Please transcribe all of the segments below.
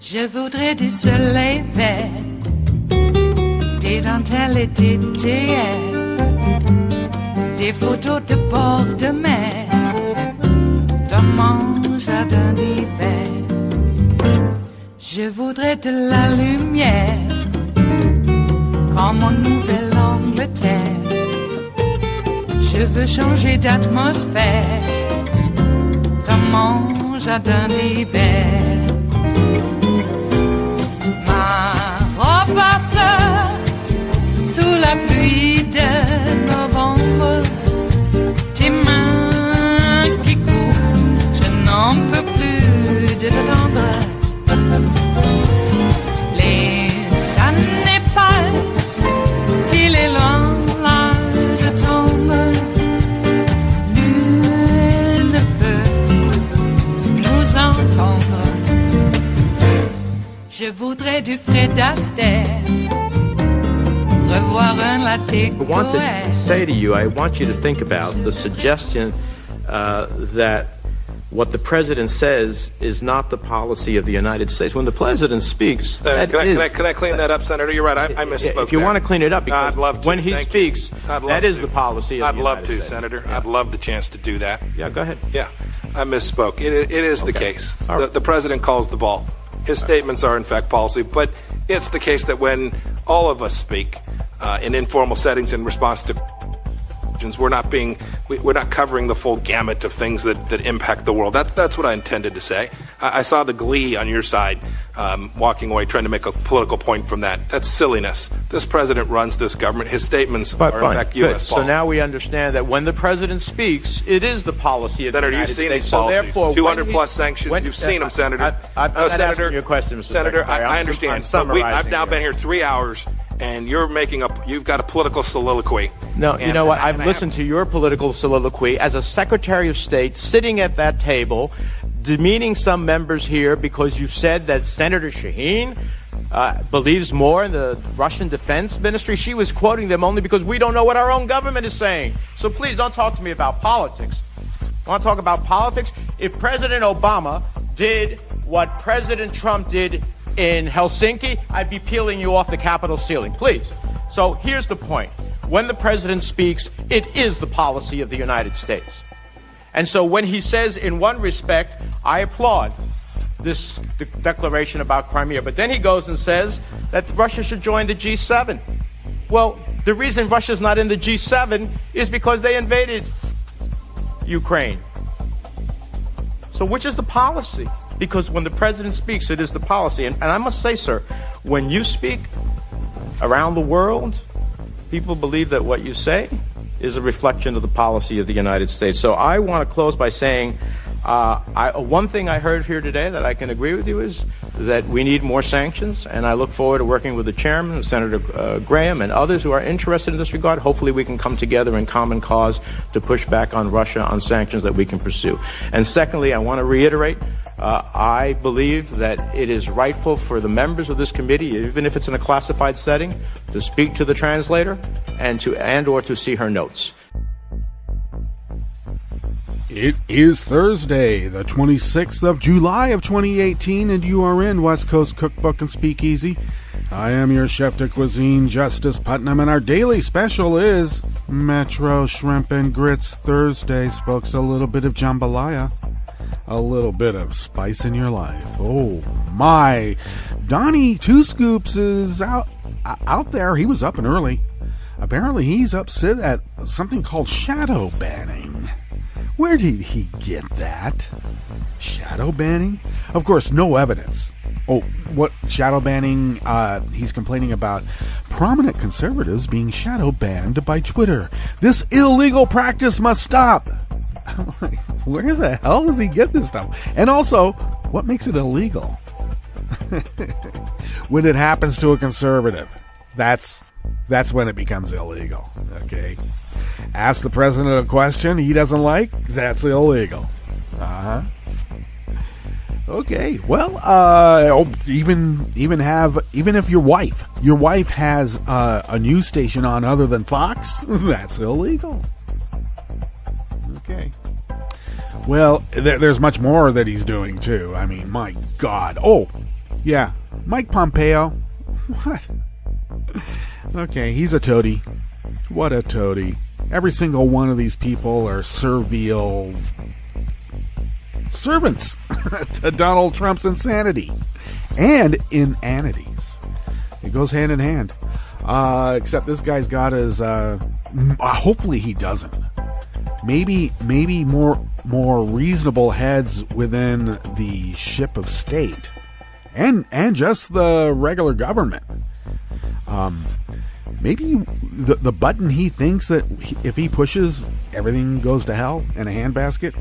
Je voudrais du soleil vert, des dentelles et des théères, des photos de bord de mer, dans mon jardin d'hiver. Je voudrais de la lumière, comme en Nouvelle-Angleterre. Je veux changer d'atmosphère, dans mon jardin d'hiver. Ma pleure sous la pluie de novembre, tes mains qui courent, je n'en peux plus de t'attendre. Les années passent, il est loin, là je tombe. Nul ne peut nous entendre. Je voudrais du Fred Astaire, revoir un latte. I want to say to you, I want you to think about the suggestion that what the president says is not the policy of the United States. When the president speaks, can I clean that up, Senator? You're right. I misspoke. If you want to clean it up, because I'd love to. When he speaks, that is the policy of the United States. I'd love to, Senator. Yeah. I'd love the chance to do that. Yeah, go ahead. Yeah, I misspoke. It is the case. Right. The president calls the ball. His statements are, in fact, policy, but it's the case that when all of us speak in informal settings in response to we're not covering the full gamut of things that impact the world. That's what I intended to say. I saw the glee on your side walking away, trying to make a political point from that. That's silliness. This president runs this government. His statements are, in fact, U.S. policy. So now we understand that when the president speaks, it is the policy of the United States. Senator, you've seen these policies. 200-plus sanctions. You've seen them, Senator. I'm not asking you a question, Mr. Senator, Secretary. I understand. I've now been here 3 hours, and you've got a political soliloquy. No, you know what? I've listened to your political soliloquy as a Secretary of State sitting at that table, demeaning some members here because you said that Senator Shaheen believes more in the Russian Defense Ministry. She was quoting them only because we don't know what our own government is saying. So please don't talk to me about politics. I want to talk about politics? If President Obama did what President Trump did in Helsinki, I'd be peeling you off the Capitol ceiling. Please. So here's the point. When the president speaks, it is the policy of the United States. And so when he says, in one respect, I applaud this declaration about Crimea, but then he goes and says that Russia should join the G7. Well, the reason Russia's not in the G7 is because they invaded Ukraine. So which is the policy? Because when the president speaks, it is the policy. And I must say, sir, when you speak around the world, people believe that what you say is a reflection of the policy of the United States. So I want to close by saying one thing I heard here today that I can agree with you is that we need more sanctions, and I look forward to working with the chairman, Senator Graham, and others who are interested in this regard. Hopefully we can come together in common cause to push back on Russia on sanctions that we can pursue. And secondly, I want to reiterate, I believe that it is rightful for the members of this committee, even if it's in a classified setting, to speak to the translator and or to see her notes. It is Thursday, the 26th of July of 2018, and you are in West Coast Cookbook and Speakeasy. I am your chef de cuisine, Justice Putnam, and our daily special is Metro Shrimp and Grits Thursdays, folks. A little bit of jambalaya. A little bit of spice in your life. Oh, my. Donnie Two Scoops is out there. He was up and early. Apparently, he's upset at something called shadow banning. Where did he get that? Shadow banning? Of course, no evidence. Oh, what shadow banning? He's complaining about prominent conservatives being shadow banned by Twitter. This illegal practice must stop. Where the hell does he get this stuff? And also, what makes it illegal? When it happens to a conservative, that's when it becomes illegal. Okay. Ask the president a question he doesn't like, that's illegal. Okay, well, even if your wife has a news station on other than Fox, that's illegal. Okay. Well, there's much more that he's doing too. I mean, my God. Oh, yeah, Mike Pompeo. What? Okay, he's a toady. What a toady. Every single one of these people are servile servants to Donald Trump's insanity and inanities. It goes hand in hand. Except this guy's got his hopefully he doesn't. Maybe more reasonable heads within the ship of state and just the regular government. Maybe the button he thinks that if he pushes, everything goes to hell in a handbasket.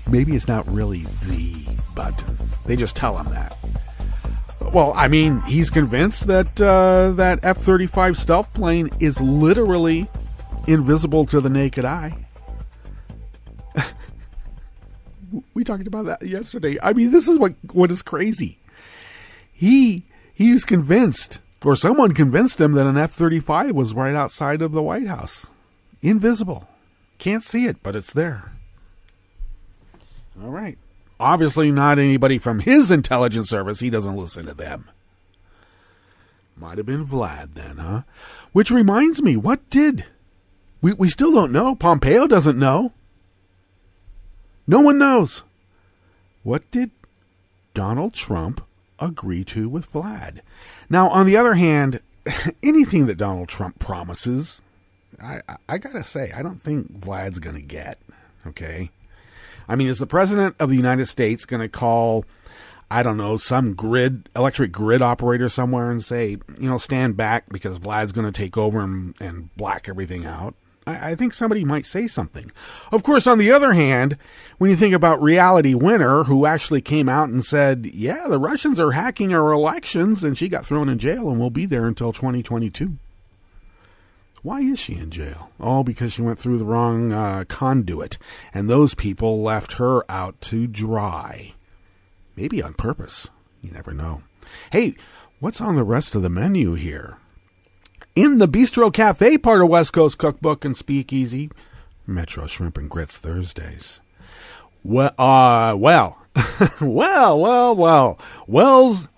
Maybe it's not really the button. They just tell him that. Well, I mean, he's convinced that that F-35 stealth plane is literally invisible to the naked eye. We talked about that yesterday. I mean, this is what is crazy. He's convinced, or someone convinced him, that an F-35 was right outside of the White House. Invisible. Can't see it, but it's there. All right. Obviously not anybody from his intelligence service. He doesn't listen to them. Might have been Vlad then, huh? Which reminds me, what did... We still don't know. Pompeo doesn't know. No one knows. What did Donald Trump agree to with Vlad? Now, on the other hand, anything that Donald Trump promises, I gotta say, I don't think Vlad's gonna get. Okay? I mean, is the president of the United States going to call, I don't know, some electric grid operator somewhere and say, stand back because Vlad's going to take over and black everything out? I think somebody might say something. Of course, on the other hand, when you think about Reality Winner, who actually came out and said, yeah, the Russians are hacking our elections, and she got thrown in jail and will be there until 2022. Why is she in jail? Oh, because she went through the wrong conduit, and those people left her out to dry. Maybe on purpose. You never know. Hey, what's on the rest of the menu here? In the Bistro Cafe part of West Coast Cookbook and Speakeasy, Metro Shrimp and Grits Thursdays. Wells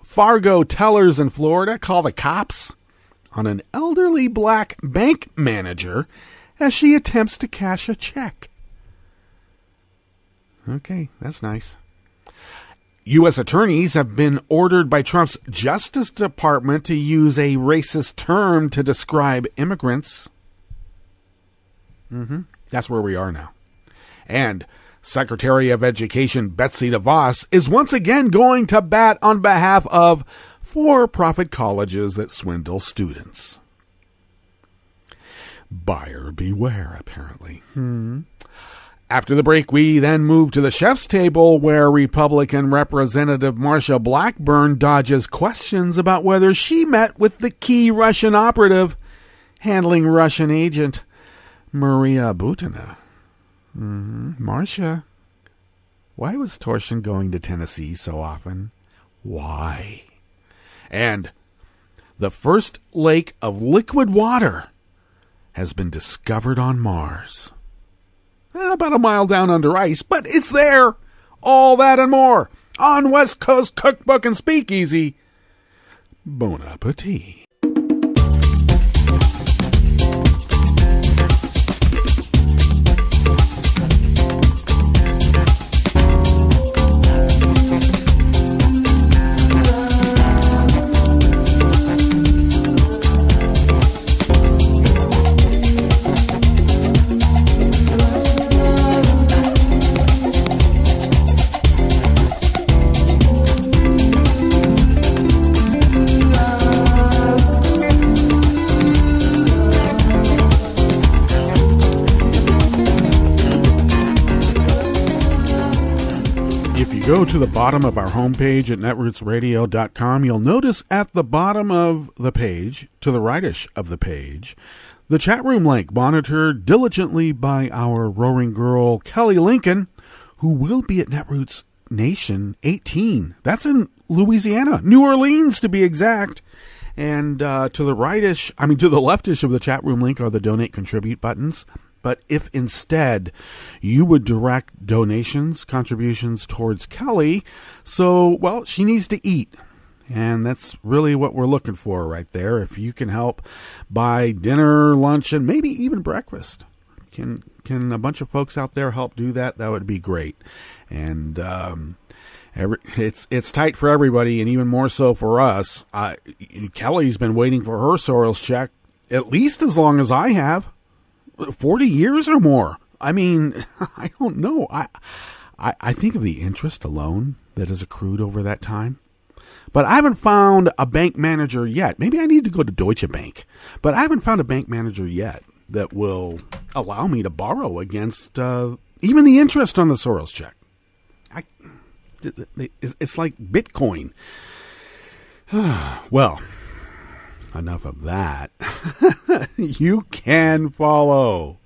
Fargo tellers in Florida call the cops on an elderly black bank manager as she attempts to cash a check. Okay, that's nice. U.S. attorneys have been ordered by Trump's Justice Department to use a racist term to describe immigrants. That's where we are now. And Secretary of Education Betsy DeVos is once again going to bat on behalf of for-profit colleges that swindle students. Buyer beware, apparently. After the break, we then move to the chef's table, where Republican Representative Marsha Blackburn dodges questions about whether she met with the key Russian operative handling Russian agent Maria Butina. Marsha, why was Torsion going to Tennessee so often? Why? And the first lake of liquid water has been discovered on Mars. About a mile down under ice, but it's there. All that and more on West Coast Cookbook and Speakeasy. Bon appetit. go to the bottom of our homepage at netrootsradio.com, you'll notice at the bottom of the page, to the rightish of the page, the chat room link monitored diligently by our roaring girl, Kelly Lincoln, who will be at Netroots Nation 18. That's in Louisiana, New Orleans to be exact. And to the leftish of the chat room link are the donate contribute buttons. But if instead you would direct contributions towards Kelly, she needs to eat. And that's really what we're looking for right there. If you can help buy dinner, lunch, and maybe even breakfast. Can a bunch of folks out there help do that? That would be great. And it's tight for everybody, and even more so for us. Kelly's been waiting for her Soros check at least as long as I have. 40 years or more. I mean, I don't know. I think of the interest alone that has accrued over that time. But I haven't found a bank manager yet. Maybe I need to go to Deutsche Bank. But I haven't found a bank manager yet that will allow me to borrow against even the interest on the Soros check. It's like Bitcoin. Well, enough of that. You can follow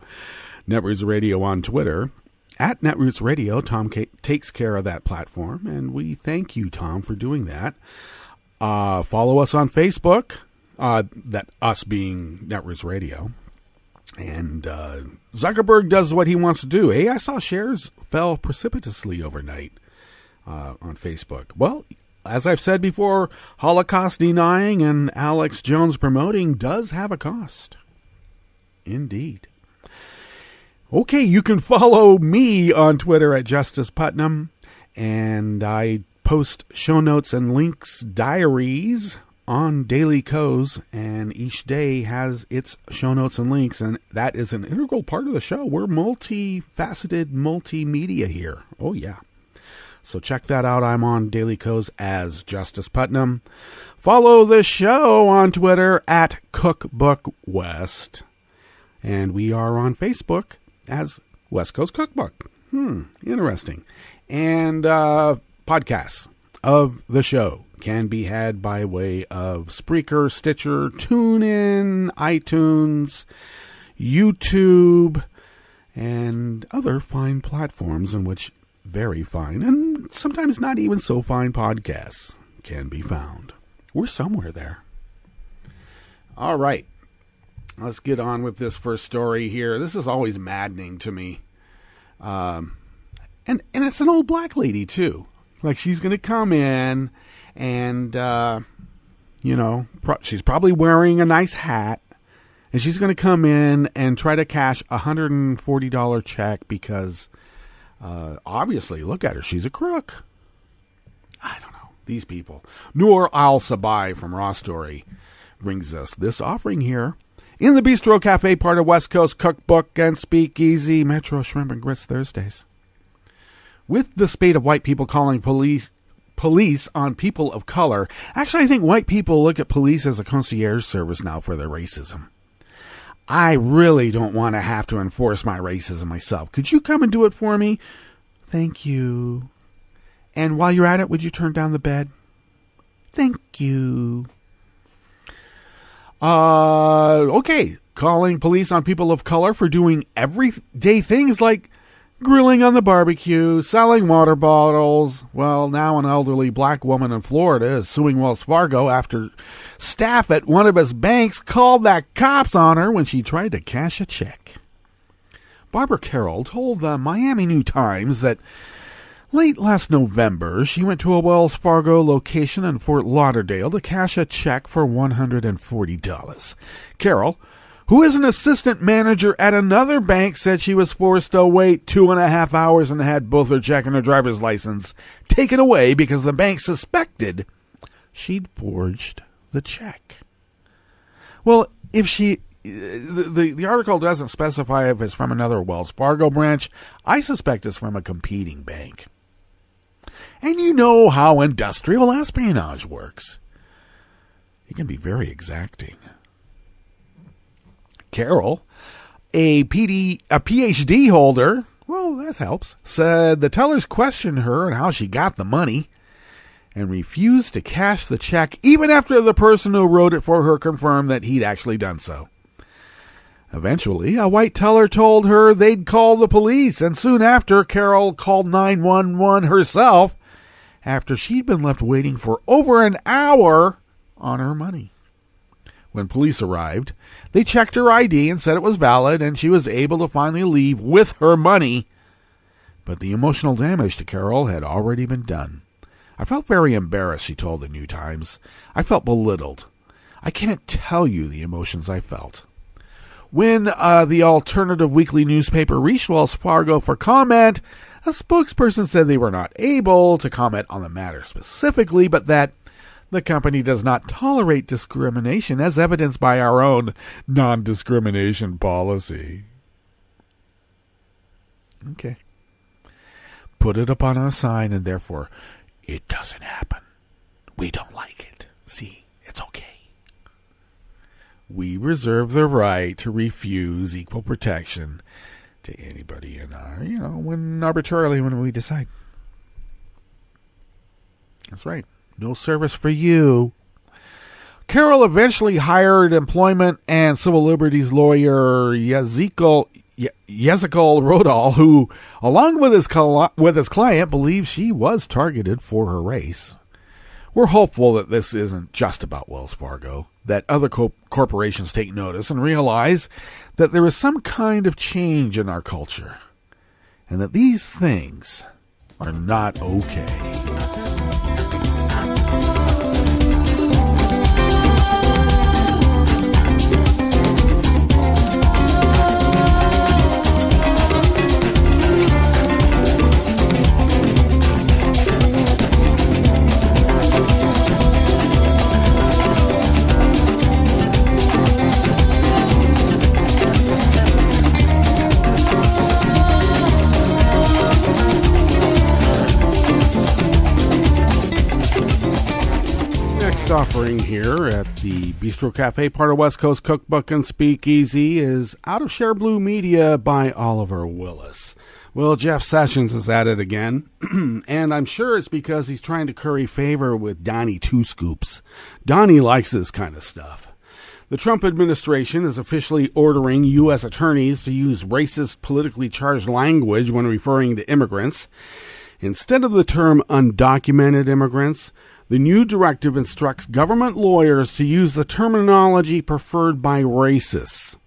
Netroots Radio on Twitter at Netroots Radio. Tom takes care of that platform, and we thank you, Tom, for doing that. Follow us on Facebook, that us being Netroots Radio. And Zuckerberg does what he wants to do. Hey, I saw shares fell precipitously overnight on Facebook. Well, as I've said before, Holocaust denying and Alex Jones promoting does have a cost. Indeed. Okay, you can follow me on Twitter at Justice Putnam, and I post show notes and links diaries on Daily Co's, and each day has its show notes and links, and that is an integral part of the show. We're multifaceted multimedia here. Oh, yeah. So check that out. I'm on Daily Co's as Justice Putnam. Follow the show on Twitter at Cookbook West. And we are on Facebook as West Coast Cookbook. Interesting. And podcasts of the show can be had by way of Spreaker, Stitcher, TuneIn, iTunes, YouTube, and other fine platforms in which very fine, and sometimes not even so fine podcasts can be found. We're somewhere there. All right. Let's get on with this first story here. This is always maddening to me. And it's an old black lady, too. Like, she's going to come in and, she's probably wearing a nice hat. And she's going to come in and try to cash a $140 check because, obviously, look at her. She's a crook. I don't know. These people. Noor Al-Sabai from Raw Story brings us this offering here. In the Bistro Cafe, part of West Coast Cookbook and Speakeasy, Metro Shrimp and Grits Thursdays. With the spate of white people calling police on people of color, actually I think white people look at police as a concierge service now for their racism. I really don't want to have to enforce my racism myself. Could you come and do it for me? Thank you. And while you're at it, would you turn down the bed? Thank you. Okay. Calling police on people of color for doing everyday things like grilling on the barbecue, selling water bottles. Well, now an elderly black woman in Florida is suing Wells Fargo after staff at one of his banks called the cops on her when she tried to cash a check. Barbara Carroll told the Miami New Times that late last November, she went to a Wells Fargo location in Fort Lauderdale to cash a check for $140. Carroll, who is an assistant manager at another bank, said she was forced to wait 2.5 hours and had both her check and her driver's license taken away because the bank suspected she'd forged the check. Well, if she... The article doesn't specify if it's from another Wells Fargo branch. I suspect it's from a competing bank. And you know how industrial espionage works. It can be very exacting. Carol, a PhD holder, well, that helps, said the tellers questioned her on how she got the money and refused to cash the check even after the person who wrote it for her confirmed that he'd actually done so. Eventually, a white teller told her they'd call the police, and soon after, Carol called 911 herself after she'd been left waiting for over an hour on her money. When police arrived, they checked her ID and said it was valid, and she was able to finally leave with her money. But the emotional damage to Carol had already been done. I felt very embarrassed, she told the New Times. I felt belittled. I can't tell you the emotions I felt. When the alternative weekly newspaper reached Wells Fargo for comment, a spokesperson said they were not able to comment on the matter specifically, but that the company does not tolerate discrimination as evidenced by our own non-discrimination policy. Okay. Put it up on a sign and therefore it doesn't happen. We don't like it. See, it's okay. We reserve the right to refuse equal protection to anybody in our, when we decide. That's right. No service for you. Carol eventually hired employment and civil liberties lawyer Yezikel Rodal, who, along with his client, believes she was targeted for her race. We're hopeful that this isn't just about Wells Fargo, that other corporations take notice and realize that there is some kind of change in our culture, and that these things are not okay. Offering here at the Bistro Cafe, part of West Coast Cookbook and Speakeasy, is Out of Share Blue Media by Oliver Willis. Well, Jeff Sessions is at it again, and I'm sure it's because he's trying to curry favor with Donnie Two Scoops. Donnie likes this kind of stuff. The Trump administration is officially ordering U.S. attorneys to use racist, politically charged language when referring to immigrants. Instead of the term undocumented immigrants, the new directive instructs government lawyers to use the terminology preferred by racists,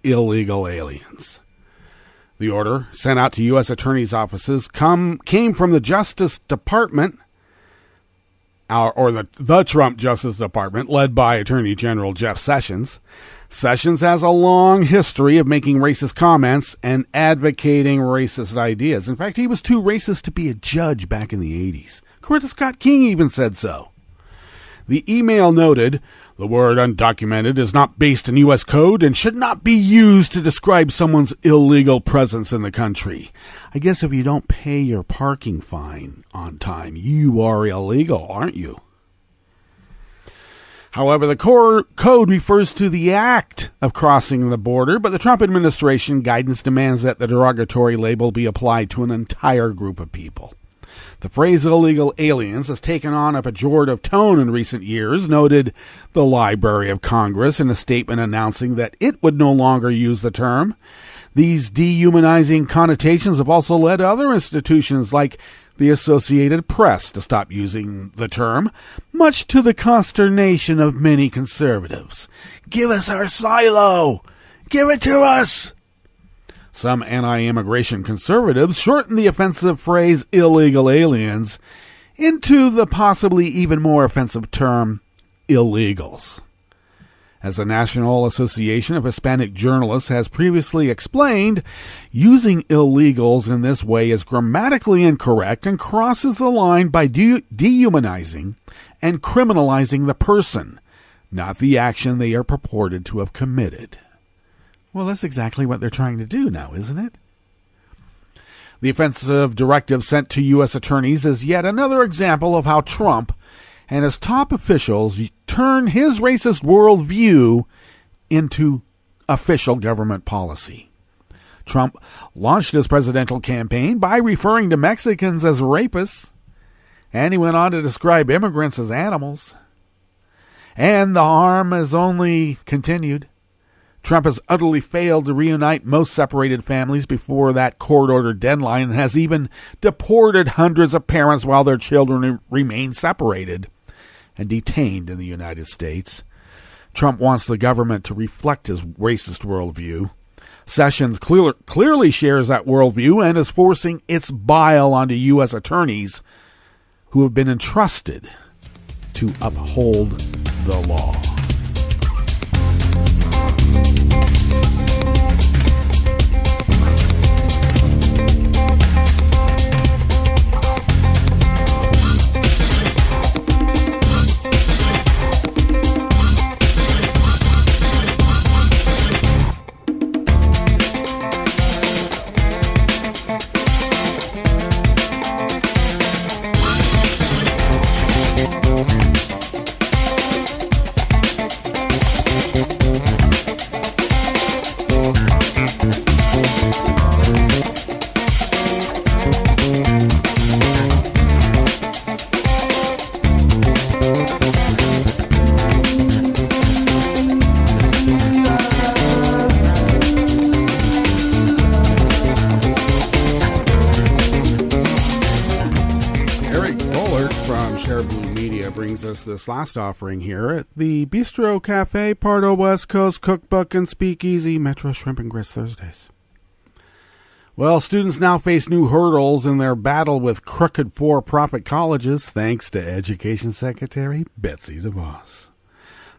illegal aliens. The order, sent out to U.S. attorneys' offices, came from the Justice Department, or the Trump Justice Department, led by Attorney General Jeff Sessions. Sessions has a long history of making racist comments and advocating racist ideas. In fact, he was too racist to be a judge back in the 80s. Coretta Scott King even said so. The email noted, the word undocumented is not based in U.S. code and should not be used to describe someone's illegal presence in the country. I guess if you don't pay your parking fine on time, you are illegal, aren't you? However, the code refers to the act of crossing the border, but the Trump administration guidance demands that the derogatory label be applied to an entire group of people. The phrase illegal aliens has taken on a pejorative tone in recent years, noted the Library of Congress in a statement announcing that it would no longer use the term. These dehumanizing connotations have also led other institutions like the Associated Press to stop using the term, much to the consternation of many conservatives. Give us our silo! Give it to us! Some anti-immigration conservatives shortened the offensive phrase illegal aliens into the possibly even more offensive term illegals. As the National Association of Hispanic Journalists has previously explained, using illegals in this way is grammatically incorrect and crosses the line by dehumanizing and criminalizing the person, not the action they are purported to have committed. Well, that's exactly what they're trying to do now, isn't it? The offensive directive sent to U.S. attorneys is yet another example of how Trump and his top officials turn his racist worldview into official government policy. Trump launched his presidential campaign by referring to Mexicans as rapists, and he went on to describe immigrants as animals. And the harm has only continued. Trump has utterly failed to reunite most separated families before that court-ordered deadline and has even deported hundreds of parents while their children remain separated and detained in the United States. Trump wants the government to reflect his racist worldview. Sessions clearly shares that worldview and is forcing its bile onto U.S. attorneys who have been entrusted to uphold the law. This last offering here at the Bistro Cafe, part of West Coast Cookbook and Speakeasy, Metro Shrimp and Grits Thursdays. Well, students now face new hurdles in their battle with crooked for-profit colleges, thanks to Education Secretary Betsy DeVos.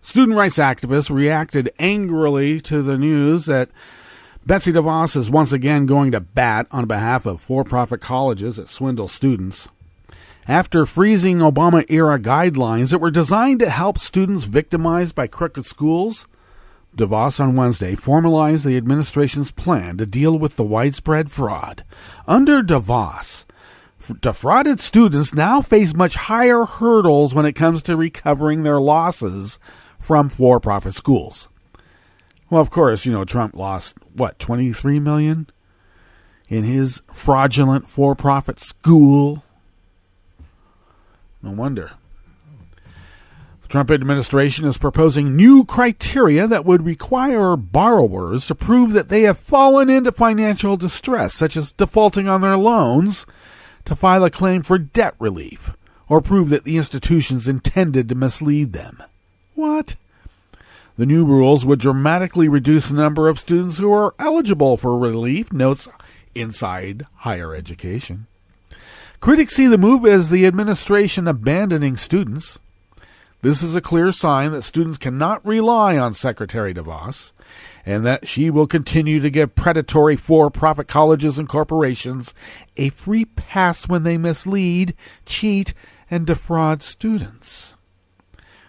Student rights activists reacted angrily to the news that Betsy DeVos is once again going to bat on behalf of for-profit colleges that swindle students. After freezing Obama-era guidelines that were designed to help students victimized by crooked schools, DeVos on Wednesday formalized the administration's plan to deal with the widespread fraud. Under DeVos, defrauded students now face much higher hurdles when it comes to recovering their losses from for-profit schools. Well, of course, Trump lost, $23 million in his fraudulent for-profit school. No wonder. The Trump administration is proposing new criteria that would require borrowers to prove that they have fallen into financial distress, such as defaulting on their loans, to file a claim for debt relief, or prove that the institutions intended to mislead them. What? The new rules would dramatically reduce the number of students who are eligible for relief, notes Inside Higher Education. Critics see the move as the administration abandoning students. This is a clear sign that students cannot rely on Secretary DeVos, and that she will continue to give predatory for-profit colleges and corporations a free pass when they mislead, cheat, and defraud students.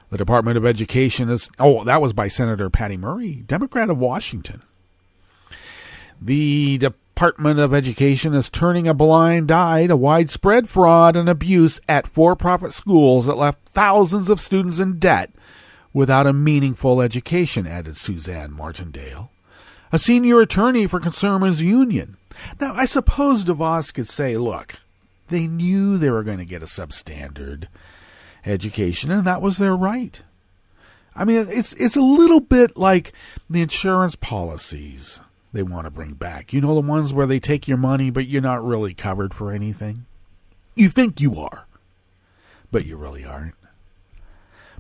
The Department of Education is... that was by Senator Patty Murray, Democrat of Washington. The Department of Education is turning a blind eye to widespread fraud and abuse at for-profit schools that left thousands of students in debt without a meaningful education, added Suzanne Martindale, a senior attorney for Consumers Union. Now, I suppose DeVos could say, look, they knew they were going to get a substandard education, and that was their right. I mean, it's a little bit like the insurance policies they want to bring back. The ones where they take your money, but you're not really covered for anything. You think you are, but you really aren't.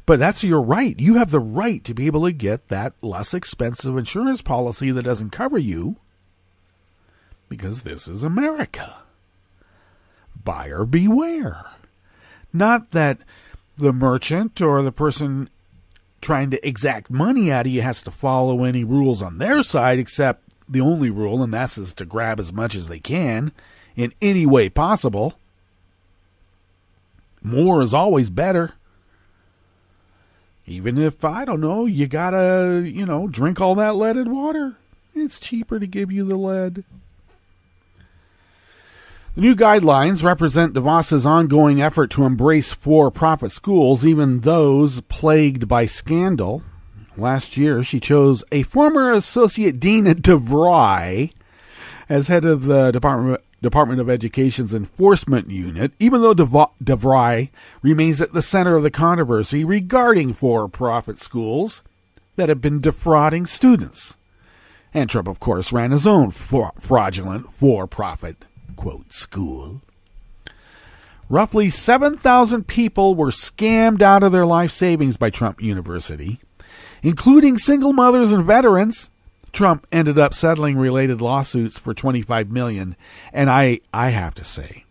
But that's your right. You have the right to be able to get that less expensive insurance policy that doesn't cover you, because this is America. Buyer beware. Not that the merchant or the person trying to exact money out of you has to follow any rules on their side, except the only rule, and that's is to grab as much as they can in any way possible. More is always better. Even if, you gotta, drink all that leaded water. It's cheaper to give you the lead. The new guidelines represent DeVos's ongoing effort to embrace for-profit schools, even those plagued by scandal. Last year, she chose a former associate dean at DeVry As head of the Department of Education's enforcement unit, even though DeVry remains at the center of the controversy regarding for-profit schools that have been defrauding students. And Trump, of course, ran his own fraudulent for-profit, quote, school. Roughly 7,000 people were scammed out of their life savings by Trump University, including single mothers and veterans. Trump ended up settling related lawsuits for $25 million, and I have to say,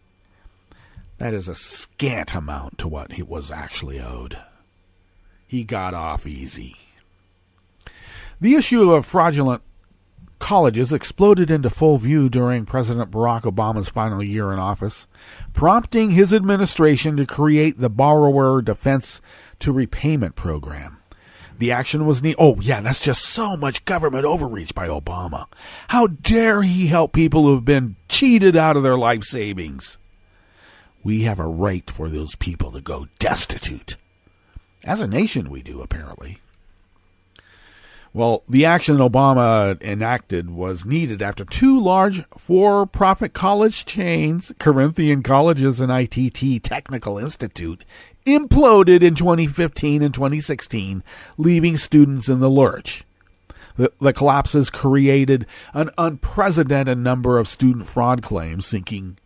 that is a scant amount to what he was actually owed. He got off easy. The issue of fraudulent colleges exploded into full view during President Barack Obama's final year in office, prompting his administration to create the Borrower Defense to Repayment Program. The action was neat. Oh, yeah, that's just so much government overreach by Obama. How dare he help people who have been cheated out of their life savings? We have a right for those people to go destitute. As a nation, we do, apparently. Well, the action Obama enacted was needed after two large for-profit college chains, Corinthian Colleges and ITT Technical Institute, imploded in 2015 and 2016, leaving students in the lurch. The collapses created an unprecedented number of student fraud claims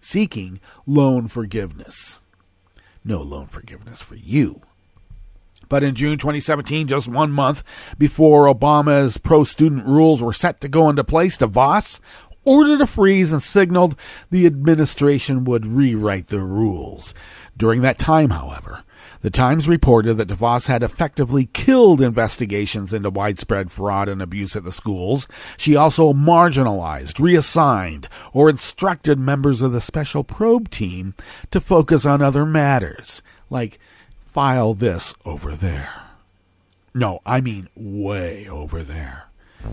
seeking loan forgiveness. No loan forgiveness for you. But in June 2017, just 1 month before Obama's pro-student rules were set to go into place, DeVos ordered a freeze and signaled the administration would rewrite the rules. During that time, however, the Times reported that DeVos had effectively killed investigations into widespread fraud and abuse at the schools. She also marginalized, reassigned, or instructed members of the special probe team to focus on other matters, like file this over there. No, I mean way over there.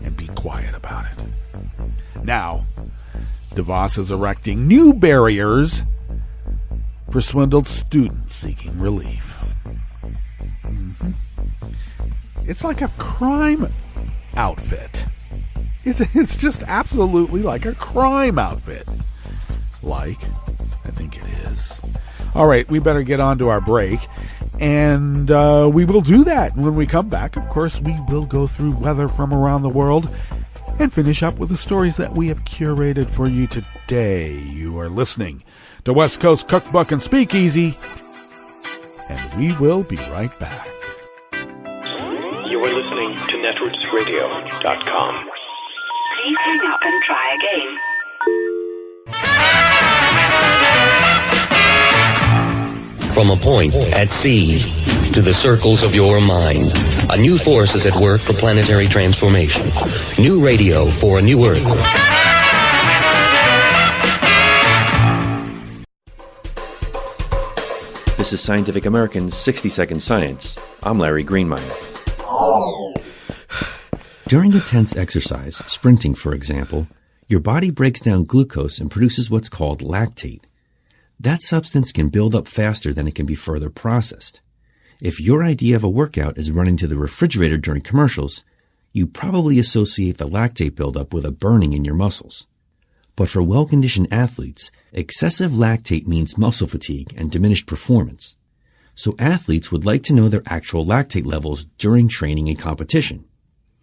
And be quiet about it. Now, DeVos is erecting new barriers for swindled students seeking relief. Mm-hmm. It's like a crime outfit. It's just absolutely like a crime outfit. Like, I think it is. All right, we better get on to our break. And we will do that. When we come back, of course, we will go through weather from around the world and finish up with the stories that we have curated for you today. You are listening to West Coast Cookbook and Speakeasy, and we will be right back. You are listening to netrootsradio.com. Please hang up and try again. From a point at sea to the circles of your mind, a new force is at work for planetary transformation. New radio for a new Earth. This is Scientific American's 60-Second Science. I'm Larry Greenmeyer. During intense exercise, sprinting for example, your body breaks down glucose and produces what's called lactate. That substance can build up faster than it can be further processed. If your idea of a workout is running to the refrigerator during commercials, you probably associate the lactate buildup with a burning in your muscles. But for well-conditioned athletes, excessive lactate means muscle fatigue and diminished performance. So athletes would like to know their actual lactate levels during training and competition.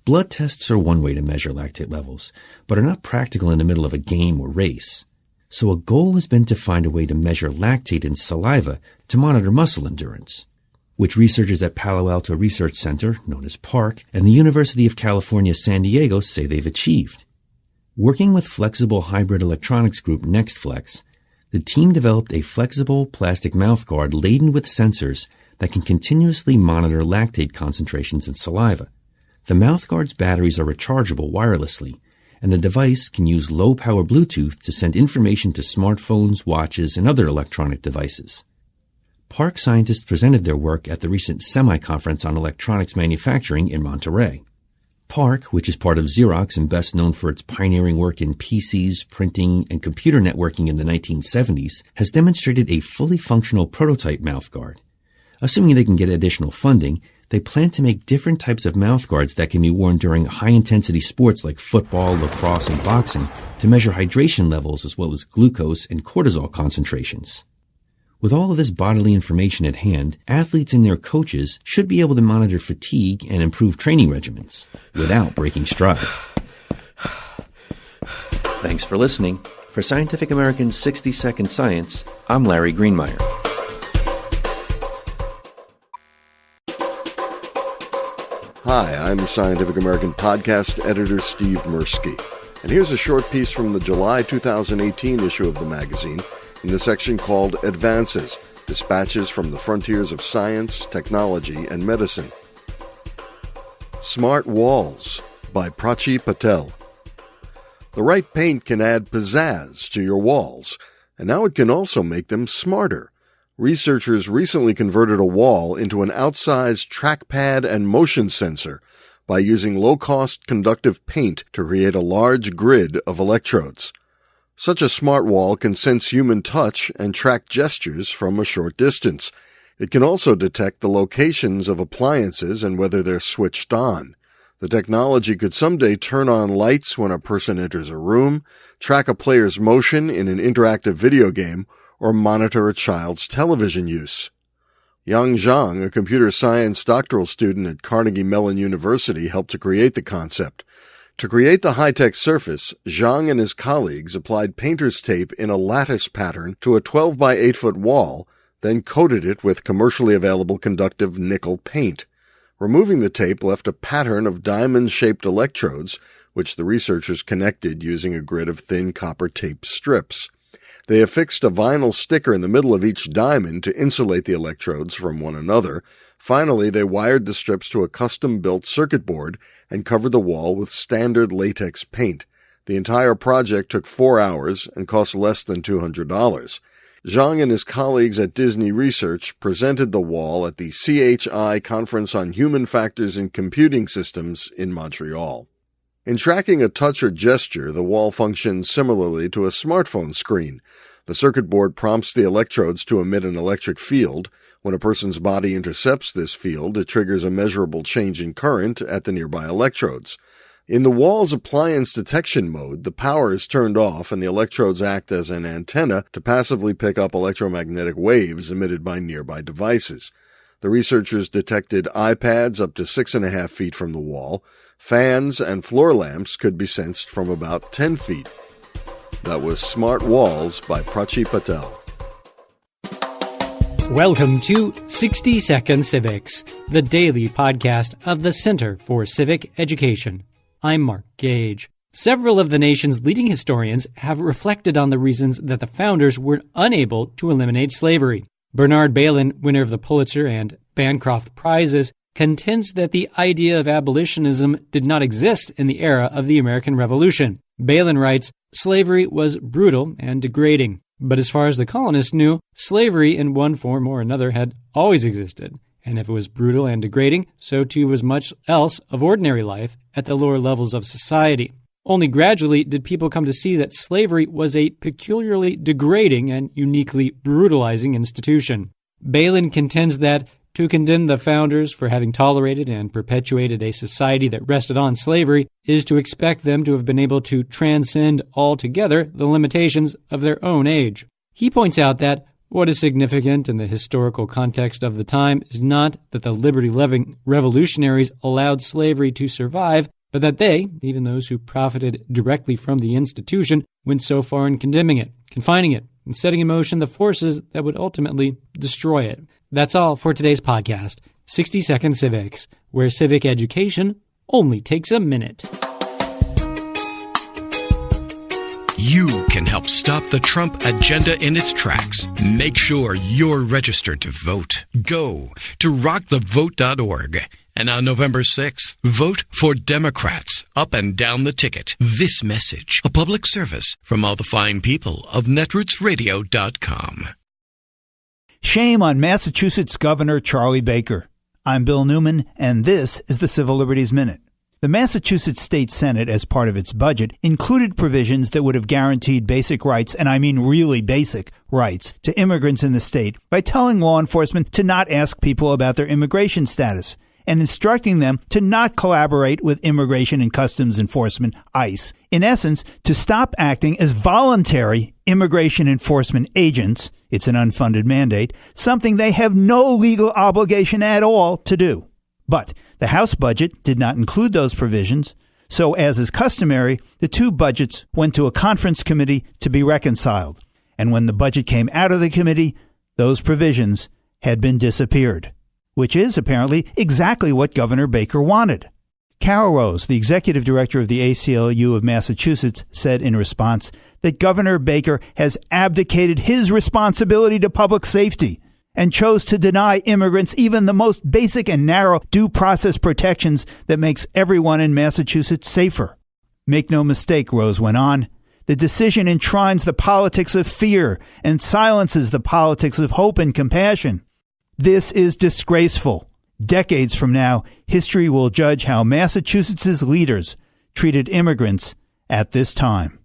Blood tests are one way to measure lactate levels, but are not practical in the middle of a game or race. So a goal has been to find a way to measure lactate in saliva to monitor muscle endurance, which researchers at Palo Alto Research Center, known as PARC, and the University of California, San Diego say they've achieved. Working with flexible hybrid electronics group NextFlex, the team developed a flexible plastic mouthguard laden with sensors that can continuously monitor lactate concentrations in saliva. The mouthguard's batteries are rechargeable wirelessly, and the device can use low-power Bluetooth to send information to smartphones, watches, and other electronic devices. PARC scientists presented their work at the recent SEMI on electronics manufacturing in Monterey. PARC, which is part of Xerox and best known for its pioneering work in PCs, printing, and computer networking in the 1970s, has demonstrated a fully functional prototype mouthguard. Assuming they can get additional funding, they plan to make different types of mouthguards that can be worn during high-intensity sports like football, lacrosse, and boxing to measure hydration levels as well as glucose and cortisol concentrations. With all of this bodily information at hand, athletes and their coaches should be able to monitor fatigue and improve training regimens without breaking stride. Thanks for listening. For Scientific American's 60-Second Science, I'm Larry Greenmeyer. Hi, I'm Scientific American podcast editor Steve Mirsky, and here's a short piece from the July 2018 issue of the magazine in the section called Advances, Dispatches from the Frontiers of Science, Technology, and Medicine. Smart Walls by Prachi Patel. The right paint can add pizzazz to your walls, and now it can also make them smarter. Researchers recently converted a wall into an outsized trackpad and motion sensor by using low-cost conductive paint to create a large grid of electrodes. Such a smart wall can sense human touch and track gestures from a short distance. It can also detect the locations of appliances and whether they're switched on. The technology could someday turn on lights when a person enters a room, track a player's motion in an interactive video game, or monitor a child's television use. Yang Zhang, a computer science doctoral student at Carnegie Mellon University, helped to create the concept. To create the high-tech surface, Zhang and his colleagues applied painter's tape in a lattice pattern to a 12 by 8 foot wall, then coated it with commercially available conductive nickel paint. Removing the tape left a pattern of diamond-shaped electrodes, which the researchers connected using a grid of thin copper tape strips. They affixed a vinyl sticker in the middle of each diamond to insulate the electrodes from one another. Finally, they wired the strips to a custom-built circuit board and covered the wall with standard latex paint. The entire project took 4 hours and cost less than $200. Zhang and his colleagues at Disney Research presented the wall at the CHI Conference on Human Factors in Computing Systems in Montreal. In tracking a touch or gesture, the wall functions similarly to a smartphone screen. The circuit board prompts the electrodes to emit an electric field. When a person's body intercepts this field, it triggers a measurable change in current at the nearby electrodes. In the wall's appliance detection mode, the power is turned off and the electrodes act as an antenna to passively pick up electromagnetic waves emitted by nearby devices. The researchers detected iPads up to 6.5 feet from the wall. Fans and floor lamps could be sensed from about 10 feet. That was Smart Walls by Prachi Patel. Welcome to 60 Second Civics, the daily podcast of the Center for Civic Education. I'm Mark Gage. Several of the nation's leading historians have reflected on the reasons that the founders were unable to eliminate slavery. Bernard Bailyn, winner of the Pulitzer and Bancroft Prizes, contends that the idea of abolitionism did not exist in the era of the American Revolution. Bailyn writes, slavery was brutal and degrading, but as far as the colonists knew, slavery in one form or another had always existed. And if it was brutal and degrading, so too was much else of ordinary life at the lower levels of society. Only gradually did people come to see that slavery was a peculiarly degrading and uniquely brutalizing institution. Bailyn contends that to condemn the founders for having tolerated and perpetuated a society that rested on slavery is to expect them to have been able to transcend altogether the limitations of their own age. He points out that what is significant in the historical context of the time is not that the liberty-loving revolutionaries allowed slavery to survive, but that they, even those who profited directly from the institution, went so far in condemning it, confining it, and setting in motion the forces that would ultimately destroy it. That's all for today's podcast, 60 Second Civics, where civic education only takes a minute. You can help stop the Trump agenda in its tracks. Make sure you're registered to vote. Go to rockthevote.org. And on November 6th, vote for Democrats up and down the ticket. This message, a public service from all the fine people of netrootsradio.com. Shame on Massachusetts Governor Charlie Baker. I'm Bill Newman, and this is the Civil Liberties Minute. The Massachusetts State Senate, as part of its budget, included provisions that would have guaranteed basic rights, and I mean really basic rights, to immigrants in the state by telling law enforcement to not ask people about their immigration status. and instructing them to not collaborate with Immigration and Customs Enforcement, ICE. In essence, to stop acting as voluntary immigration enforcement agents, it's an unfunded mandate, something they have no legal obligation at all to do. But the House budget did not include those provisions, so as is customary, the two budgets went to a conference committee to be reconciled. And when the budget came out of the committee, those provisions had been disappeared, which is apparently exactly what Governor Baker wanted. Carol Rose, the executive director of the ACLU of Massachusetts, said in response that Governor Baker has abdicated his responsibility to public safety and chose to deny immigrants even the most basic and narrow due process protections that makes everyone in Massachusetts safer. Make no mistake, Rose went on, the decision enshrines the politics of fear and silences the politics of hope and compassion. This is disgraceful. Decades from now, history will judge how Massachusetts' leaders treated immigrants at this time.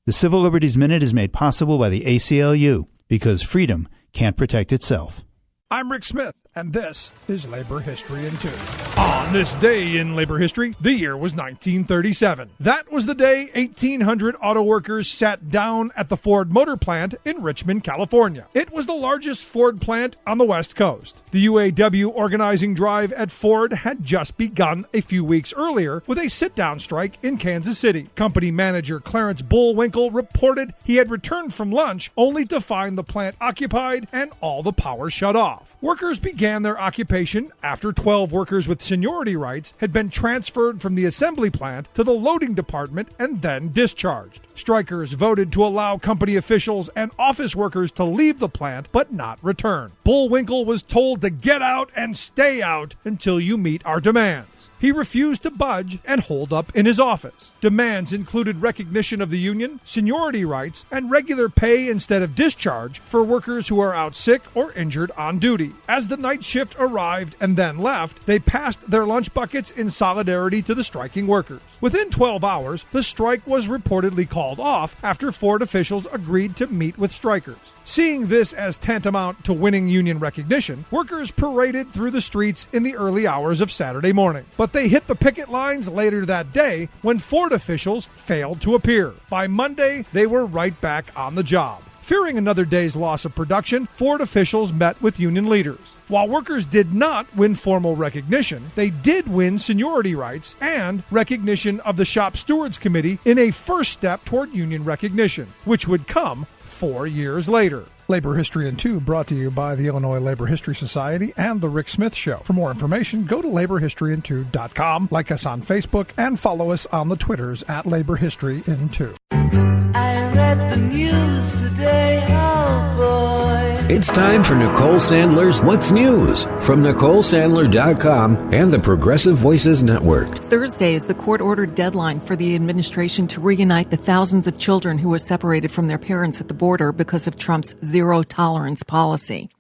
The Civil Liberties Minute is made possible by the ACLU because freedom can't protect itself. I'm Rick Smith, and this is Labor History in 2. On this day in labor history, the year was 1937. That was the day 1,800 auto workers sat down at the Ford Motor Plant in Richmond, California. It was the largest Ford plant on the West Coast. The UAW organizing drive at Ford had just begun a few weeks earlier with a sit-down strike in Kansas City. Company manager Clarence Bullwinkle reported he had returned from lunch only to find the plant occupied and all the power shut off. Workers began their occupation after 12 workers with seniority rights had been transferred from the assembly plant to the loading department and then discharged. Strikers voted to allow company officials and office workers to leave the plant but not return. Bullwinkle was told to get out and stay out until you meet our demands. He refused to budge and holed up in his office. Demands included recognition of the union, seniority rights, and regular pay instead of discharge for workers who are out sick or injured on duty. As the night shift arrived and then left, they passed their lunch buckets in solidarity to the striking workers. Within 12 hours, the strike was reportedly called off after Ford officials agreed to meet with strikers. Seeing this as tantamount to winning union recognition, workers paraded through the streets in the early hours of Saturday morning. But they hit the picket lines later that day when Ford officials failed to appear. By Monday, they were right back on the job. Fearing another day's loss of production, Ford officials met with union leaders. While workers did not win formal recognition, they did win seniority rights and recognition of the Shop Stewards Committee in a first step toward union recognition, which would come 4 years later. Labor History in 2 brought to you by the Illinois Labor History Society and The Rick Smith Show. For more information, go to laborhistoryin2.com, like us on Facebook, and follow us on the Twitters at Labor History in 2. I read the news today, oh boy. It's time for Nicole Sandler's What's News from NicoleSandler.com and the Progressive Voices Network. Thursday is the court-ordered deadline for the administration to reunite the thousands of children who were separated from their parents at the border because of Trump's zero-tolerance policy.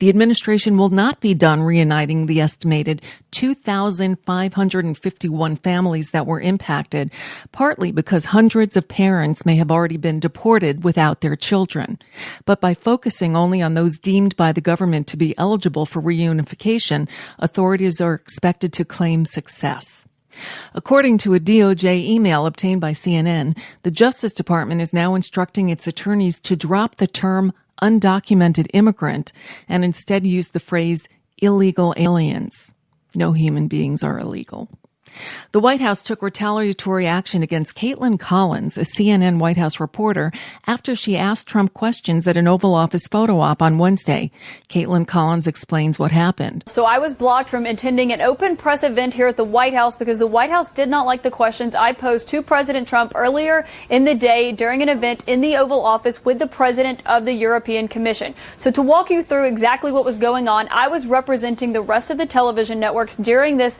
The administration will not be done reuniting the estimated 2,551 families that were impacted, partly because hundreds of parents may have already been deported without their children. But by focusing only on those deemed by the government to be eligible for reunification, authorities are expected to claim success. According to a DOJ email obtained by CNN, the Justice Department is now instructing its attorneys to drop the term undocumented immigrant and instead use the phrase illegal aliens. No human beings are illegal. The White House took retaliatory action against Caitlin Collins, a CNN White House reporter, after she asked Trump questions at an Oval Office photo op on Wednesday. Caitlin Collins explains what happened. So I was blocked from attending an open press event here at the White House because the White House did not like the questions I posed to President Trump earlier in the day during an event in the Oval Office with the President of the European Commission. So to walk you through exactly what was going on, I was representing the rest of the television networks during this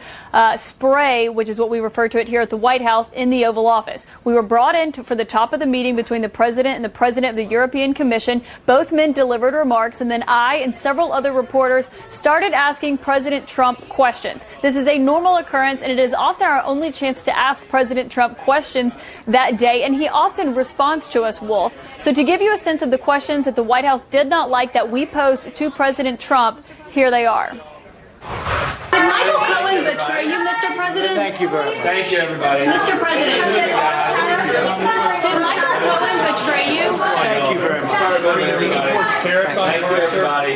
spray, which is what we refer to it here at the White House, in the Oval Office. We were brought in for the top of the meeting between the President and the President of the European Commission. Both men delivered remarks, and then I and several other reporters started asking President Trump questions. This is a normal occurrence, and it is often our only chance to ask President Trump questions that day, and he often responds to us, Wolf. So to give you a sense of the questions that the White House did not like that we posed to President Trump, here they are. Did Michael Cohen Cohen betray you, Mr. President? Thank you very much. Thank you, everybody. Mr. President, did Michael Cohen betray you? Thank you very much. Thank you, everybody.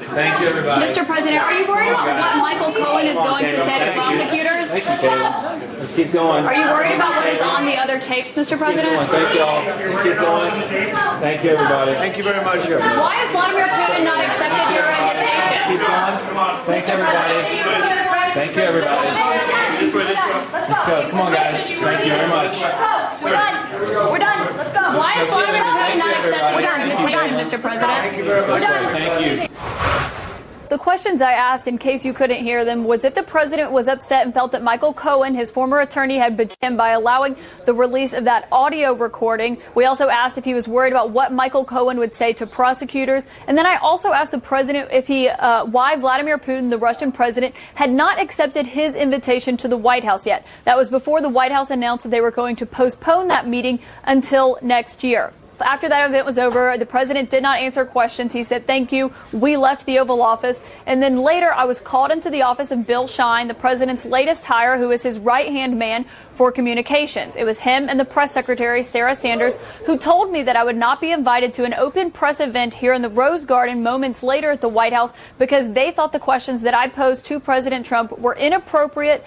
Thank you, everybody. Mr. President, are you worried about what Michael Cohen is going to say to prosecutors? Thank you, Taylor. Let's keep going. Are you worried about what is on the other tapes, Mr. President? Thank you all. Let's keep going. Thank you, everybody. Thank you very much. Why has Vladimir Putin not accepted your invitation? Keep going. Thanks, everybody. Thank you, everybody. Let's go. Come on, guys. Thank you very much. We're done. We're done. Let's go. Why has Vladimir Putin not accepted your invitation, Mr. President? Thank you very much. Thank you. The questions I asked, in case you couldn't hear them, was if the president was upset and felt that Michael Cohen, his former attorney, had betrayed him by allowing the release of that audio recording. We also asked if he was worried about what Michael Cohen would say to prosecutors. And then I also asked the president if why Vladimir Putin, the Russian president, had not accepted his invitation to the White House yet. That was before the White House announced that they were going to postpone that meeting until next year. After that event was over, the president did not answer questions. He said, thank you. We left the Oval Office. And then later, I was called into the office of Bill Shine, the president's latest hire, who is his right-hand man for communications. It was him and the press secretary, Sarah Sanders, who told me that I would not be invited to an open press event here in the Rose Garden moments later at the White House because they thought the questions that I posed to President Trump were inappropriate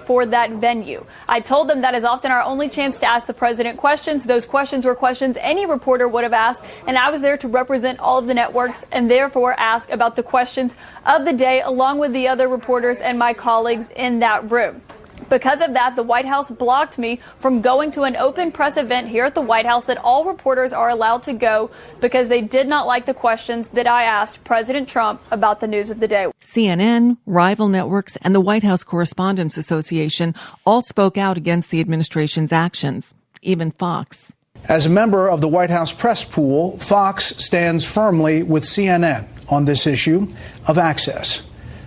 for that venue. I told them that is often our only chance to ask the president questions. Those questions were questions any reporter would have asked, and I was there to represent all of the networks and therefore ask about the questions of the day along with the other reporters and my colleagues in that room. Because of that, the White House blocked me from going to an open press event here at the White House that all reporters are allowed to go because they did not like the questions that I asked President Trump about the news of the day. CNN, rival networks, and the White House Correspondents Association all spoke out against the administration's actions, even Fox. As a member of the White House press pool, Fox stands firmly with CNN on this issue of access.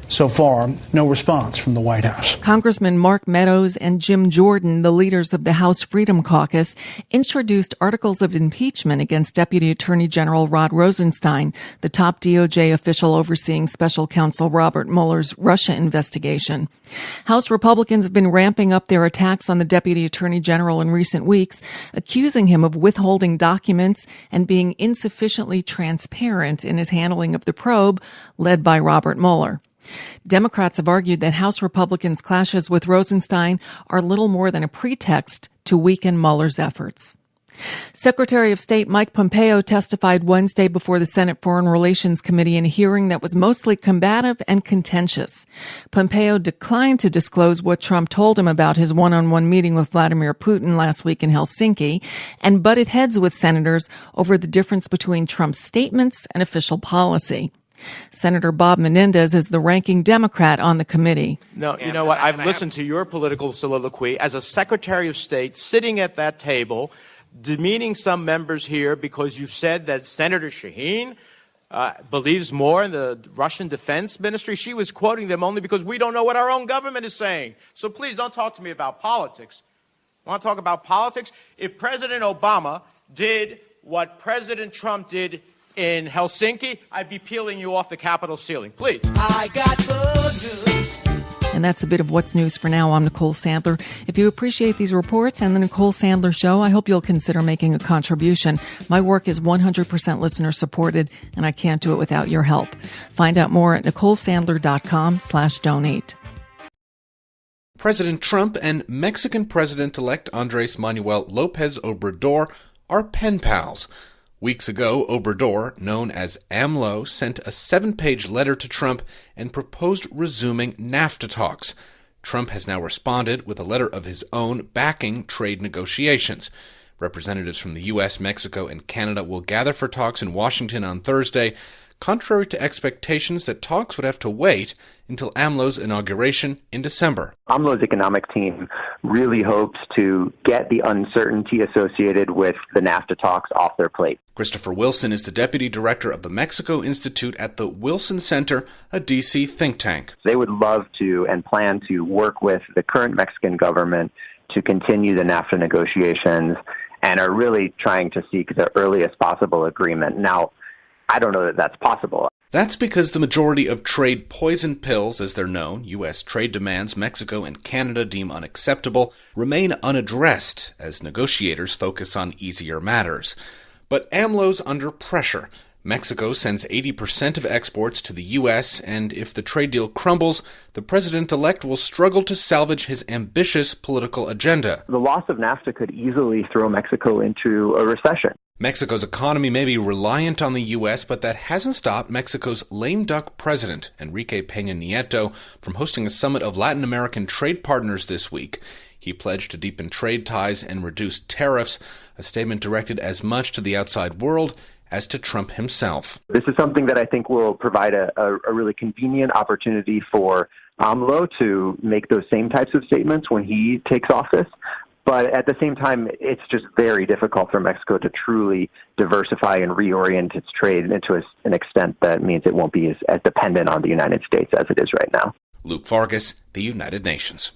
So far, no response from the White House. Congressman Mark Meadows and Jim Jordan, the leaders of the House Freedom Caucus, introduced articles of impeachment against Deputy Attorney General Rod Rosenstein, the top DOJ official overseeing Special Counsel Robert Mueller's Russia investigation. House Republicans have been ramping up their attacks on the Deputy Attorney General in recent weeks, accusing him of withholding documents and being insufficiently transparent in his handling of the probe led by Robert Mueller. Democrats have argued that House Republicans' clashes with Rosenstein are little more than a pretext to weaken Mueller's efforts. Secretary of State Mike Pompeo testified Wednesday before the Senate Foreign Relations Committee in a hearing that was mostly combative and contentious. Pompeo declined to disclose what Trump told him about his one-on-one meeting with Vladimir Putin last week in Helsinki and butted heads with senators over the difference between Trump's statements and official policy. Senator Bob Menendez is the ranking Democrat on the committee. No, you know what? I've listened to your political soliloquy as a Secretary of State sitting at that table, demeaning some members here because you said that Senator Shaheen believes more in the Russian defense ministry. She was quoting them only because we don't know what our own government is saying. So please don't talk to me about politics. Want to talk about politics? If President Obama did what President Trump did in Helsinki, I'd be peeling you off the Capitol ceiling. Please. I got the news. And that's a bit of what's news for now. I'm Nicole Sandler. If you appreciate these reports and the Nicole Sandler Show, I hope you'll consider making a contribution. My work is 100% listener supported, and I can't do it without your help. Find out more at NicoleSandler.com/donate. President Trump and Mexican President-elect Andrés Manuel López Obrador are pen pals. Weeks ago, Obrador, known as AMLO, sent a 7-page letter to Trump and proposed resuming NAFTA talks. Trump has now responded with a letter of his own backing trade negotiations. Representatives from the U.S., Mexico, and Canada will gather for talks in Washington on Thursday, contrary to expectations that talks would have to wait until AMLO's inauguration in December. AMLO's economic team really hopes to get the uncertainty associated with the NAFTA talks off their plate. Christopher Wilson is the deputy director of the Mexico Institute at the Wilson Center, a D.C. think tank. They would love to and plan to work with the current Mexican government to continue the NAFTA negotiations and are really trying to seek the earliest possible agreement. Now, I don't know that that's possible. That's because the majority of trade poison pills, as they're known, U.S. trade demands Mexico and Canada deem unacceptable, remain unaddressed as negotiators focus on easier matters. But AMLO's under pressure. Mexico sends 80% of exports to the U.S., and if the trade deal crumbles, the president-elect will struggle to salvage his ambitious political agenda. The loss of NAFTA could easily throw Mexico into a recession. Mexico's economy may be reliant on the U.S., but that hasn't stopped Mexico's lame duck president, Enrique Peña Nieto, from hosting a summit of Latin American trade partners this week. He pledged to deepen trade ties and reduce tariffs, a statement directed as much to the outside world as to Trump himself. This is something that I think will provide a really convenient opportunity for AMLO to make those same types of statements when he takes office. But at the same time, it's just very difficult for Mexico to truly diversify and reorient its trade into an extent that means it won't be as dependent on the United States as it is right now. Luke Vargas, The United Nations.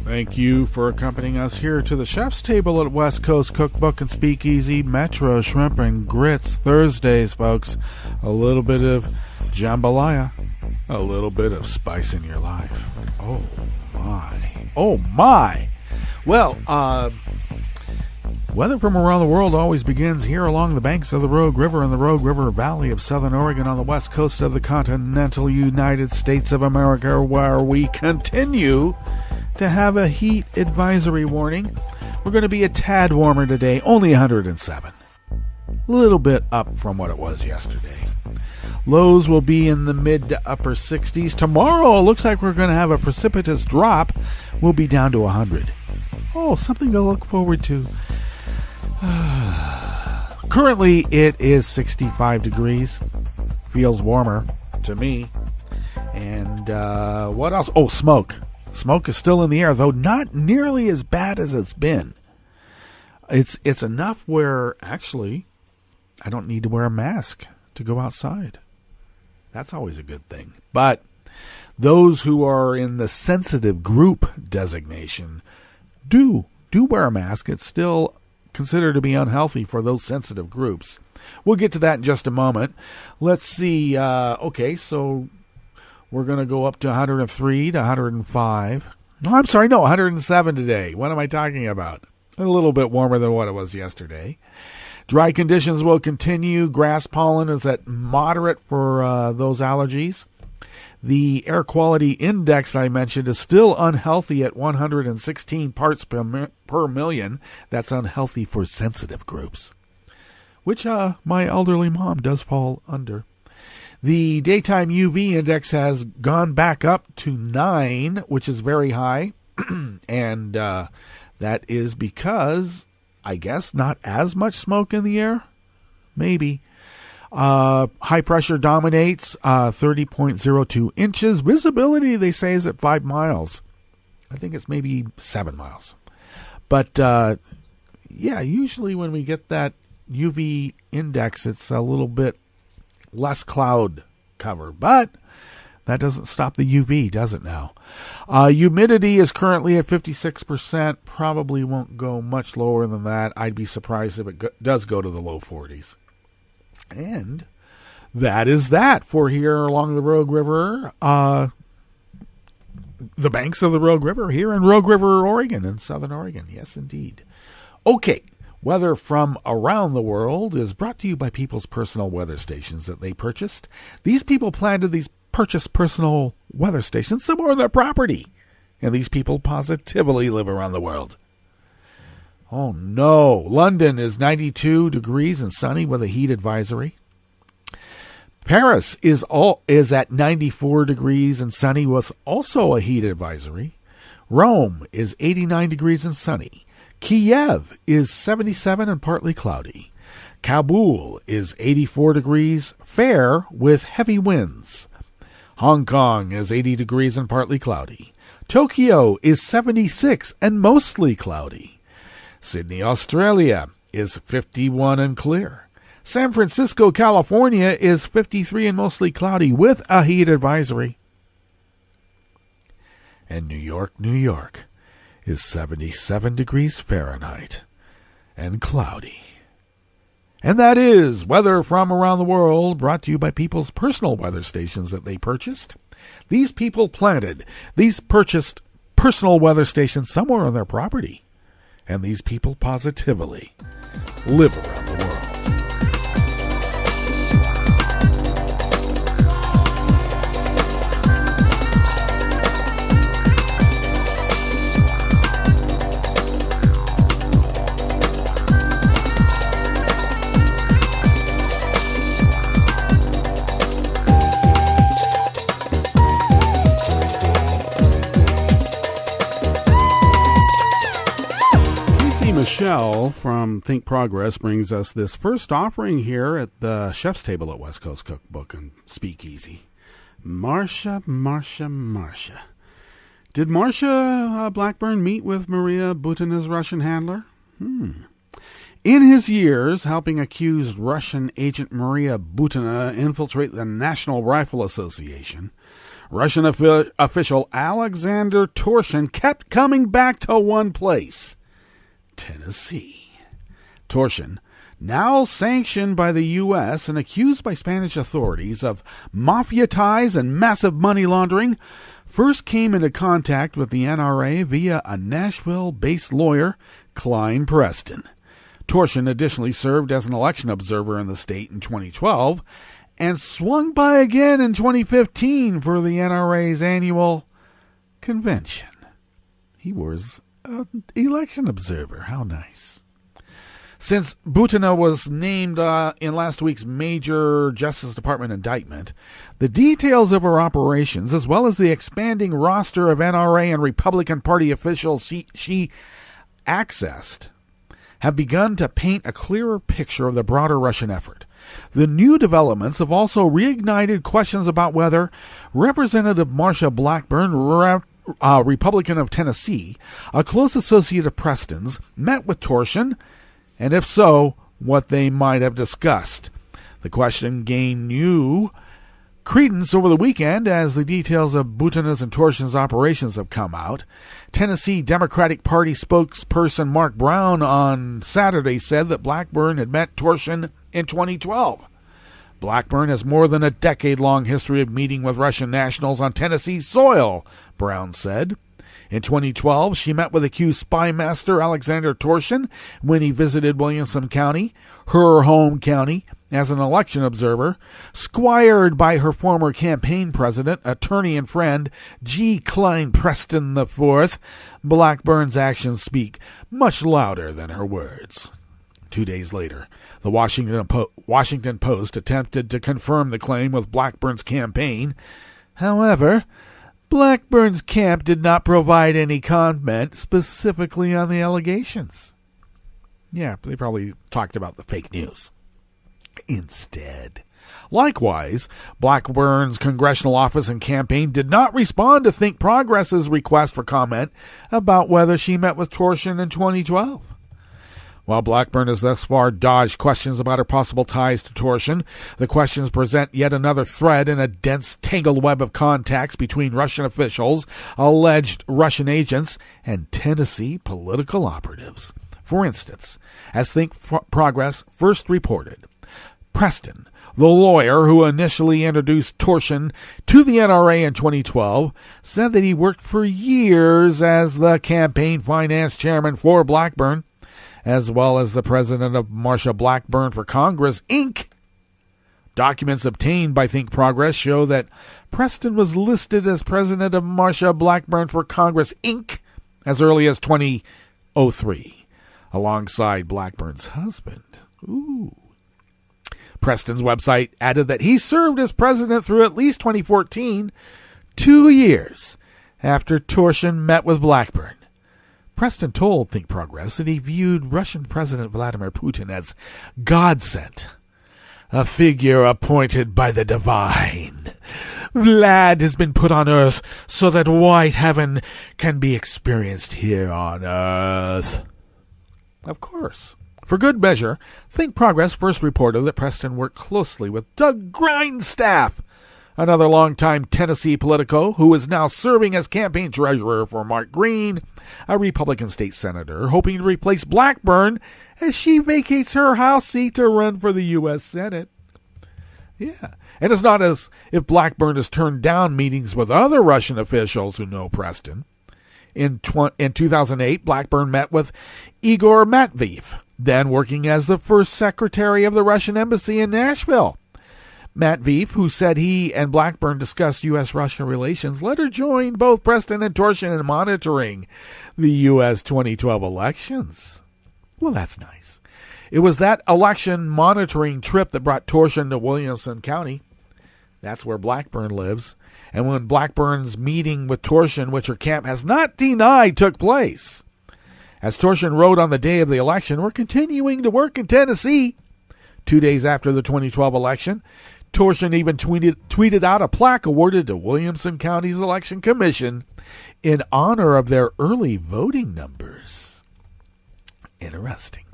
Thank you for accompanying us here to the chef's table at West Coast Cookbook and Speakeasy, Metro Shrimp and Grits Thursdays, folks. A little bit of jambalaya, a little bit of spice in your life. Oh, my. Oh, my. Well, weather from around the world always begins here along the banks of the Rogue River in the Rogue River Valley of Southern Oregon on the west coast of the continental United States of America, where we continue to have a heat advisory warning. We're going to be a tad warmer today, only 107. A little bit up from what it was yesterday. Lows will be in the mid to upper 60s. Tomorrow, it looks like we're going to have a precipitous drop. We'll be down to 100. Oh, something to look forward to. Currently, it is 65 degrees. Feels warmer to me. And what else? Oh, smoke. Smoke is still in the air, though not nearly as bad as it's been. It's enough where, actually, I don't need to wear a mask to go outside. That's always a good thing. But those who are in the sensitive group designation do wear a mask. It's still considered to be unhealthy for those sensitive groups. We'll get to that in just a moment. Let's see. Okay, so we're going to go up to 103 to 105. No, I'm sorry. No, 107 today. What am I talking about? A little bit warmer than what it was yesterday. Dry conditions will continue. Grass pollen is at moderate for those allergies. The air quality index I mentioned is still unhealthy at 116 parts per million. That's unhealthy for sensitive groups, which my elderly mom does fall under. The daytime UV index has gone back up to 9, which is very high. And that is because, I guess, not as much smoke in the air. Maybe. High pressure dominates, 30.02 inches. Visibility, they say, is at 5 miles. I think it's maybe 7 miles. But, yeah, usually when we get that UV index, it's a little bit less cloud cover, but that doesn't stop the UV, does it now? Humidity is currently at 56%. Probably won't go much lower than that. I'd be surprised if it does go to the low 40s. And that is that for here along the Rogue River, the banks of the Rogue River here in Rogue River, Oregon, in Southern Oregon. Yes, indeed. Okay. Weather from around the world is brought to you by people's personal weather stations that they purchased. These people plan to purchase personal weather stations somewhere on their property. And these people positively live around the world. Oh no. London is 92 degrees and sunny with a heat advisory. Paris is at 94 degrees and sunny with also a heat advisory. Rome is 89 degrees and sunny. Kiev is 77 and partly cloudy. Kabul is 84 degrees, fair with heavy winds. Hong Kong is 80 degrees and partly cloudy. Tokyo is 76 and mostly cloudy. Sydney, Australia is 51 and clear. San Francisco, California is 53 and mostly cloudy with a heat advisory. And New York, New York is 77 degrees Fahrenheit and cloudy. And that is weather from around the world, brought to you by people's personal weather stations that they purchased. These people planted these purchased personal weather stations somewhere on their property. And these people positively live around the world. Michelle from Think Progress brings us this first offering here at the chef's table at West Coast Cookbook and Speakeasy. Marsha. Did Marsha Blackburn meet with Maria Butina's Russian handler? In his years helping accused Russian agent Maria Butina infiltrate the National Rifle Association, Russian official Alexander Torshin kept coming back to one place: Tennessee. Torshin, now sanctioned by the U.S. and accused by Spanish authorities of mafia ties and massive money laundering, first came into contact with the NRA via a Nashville-based lawyer, Klein Preston. Torshin additionally served as an election observer in the state in 2012 and swung by again in 2015 for the NRA's annual convention. He was an election observer. How nice. Since Butina was named in last week's major Justice Department indictment, the details of her operations, as well as the expanding roster of NRA and Republican Party officials she accessed, have begun to paint a clearer picture of the broader Russian effort. The new developments have also reignited questions about whether Representative Marsha Blackburn, Republican of Tennessee, a close associate of Preston's, met with Torshin, and if so, what they might have discussed. The question gained new credence over the weekend as the details of Butina's and Torshin's operations have come out. Tennessee Democratic Party spokesperson Mark Brown on Saturday said that Blackburn had met Torshin in 2012. Blackburn has more than a decade-long history of meeting with Russian nationals on Tennessee soil, Brown said. In 2012, she met with accused spy master Alexander Torshin when he visited Williamson County, her home county, as an election observer, squired by her former campaign president, attorney and friend G. Klein Preston IV. Blackburn's actions speak much louder than her words. 2 days later, the Washington Post attempted to confirm the claim with Blackburn's campaign. However, Blackburn's camp did not provide any comment specifically on the allegations. Yeah, they probably talked about the fake news instead. Likewise, Blackburn's congressional office and campaign did not respond to Think Progress's request for comment about whether she met with Torshin in 2012. While Blackburn has thus far dodged questions about her possible ties to Torshin, the questions present yet another thread in a dense, tangled web of contacts between Russian officials, alleged Russian agents, and Tennessee political operatives. For instance, as Think Progress first reported, Preston, the lawyer who initially introduced Torshin to the NRA in 2012, said that he worked for years as the campaign finance chairman for Blackburn, as well as the president of Marsha Blackburn for Congress, Inc. Documents obtained by Think Progress show that Preston was listed as president of Marsha Blackburn for Congress, Inc. as early as 2003, alongside Blackburn's husband. Ooh. Preston's website added that he served as president through at least 2014, 2 years after Torshin met with Blackburn. Preston told Think Progress that he viewed Russian President Vladimir Putin as God-sent, a figure appointed by the divine. Vlad has been put on Earth so that white heaven can be experienced here on Earth. Of course. For good measure, Think Progress first reported that Preston worked closely with Doug Grindstaff, another longtime Tennessee politico who is now serving as campaign treasurer for Mark Green, a Republican state senator, hoping to replace Blackburn as she vacates her House seat to run for the U.S. Senate. Yeah, and it's not as if Blackburn has turned down meetings with other Russian officials who know Preston. In 2008, Blackburn met with Igor Matveev, then working as the first secretary of the Russian embassy in Nashville. Matveev, who said he and Blackburn discussed U.S.-Russia relations, later joined both Preston and Torshin in monitoring the U.S. 2012 elections. Well, that's nice. It was that election monitoring trip that brought Torshin to Williamson County. That's where Blackburn lives. And when Blackburn's meeting with Torshin, which her camp has not denied took place. As Torshin wrote on the day of the election, we're continuing to work in Tennessee. 2 days after the 2012 election, Torshin even tweeted out a plaque awarded to Williamson County's Election Commission in honor of their early voting numbers. Interesting.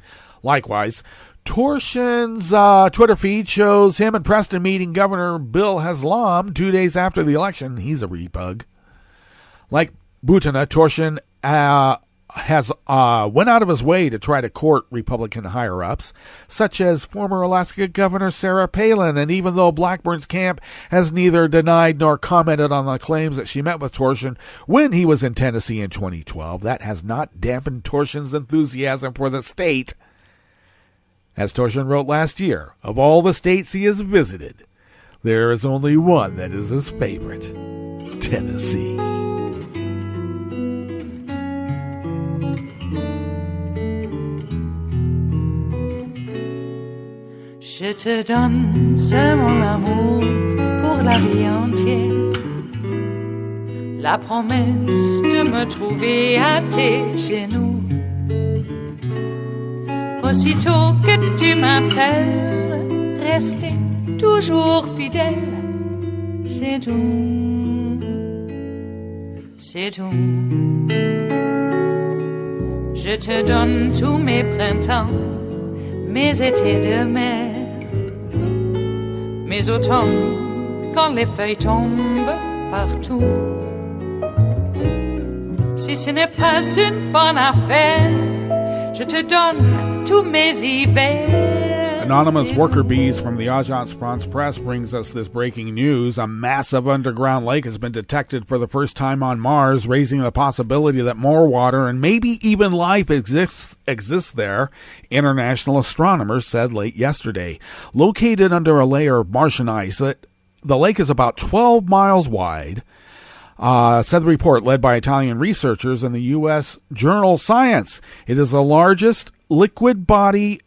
Likewise, Torshin's Twitter feed shows him and Preston meeting Governor Bill Haslam 2 days after the election. He's a repug. Like Butina, Torshin has went out of his way to try to court Republican higher-ups, such as former Alaska Governor Sarah Palin, and even though Blackburn's camp has neither denied nor commented on the claims that she met with Torshin when he was in Tennessee in 2012, that has not dampened Torshin's enthusiasm for the state. As Torshin wrote last year, of all the states he has visited, there is only one that is his favorite, Tennessee. Je te donne ce mon amour pour la vie entière, la promesse de me trouver à tes genoux. Aussitôt que tu m'appelles, rester toujours fidèle, c'est tout, c'est tout. Je te donne tous mes printemps, mes étés de mer, mes automnes quand les feuilles tombent partout. Si ce n'est pas une bonne affaire, je te donne tous mes hivers. Anonymous worker bees from the Agence France-Presse brings us this breaking news. A massive underground lake has been detected for the first time on Mars, raising the possibility that more water and maybe even life exists there, international astronomers said late yesterday. Located under a layer of Martian ice, the lake is about 12 miles wide, said the report led by Italian researchers in the U.S. journal Science. It is the largest liquid body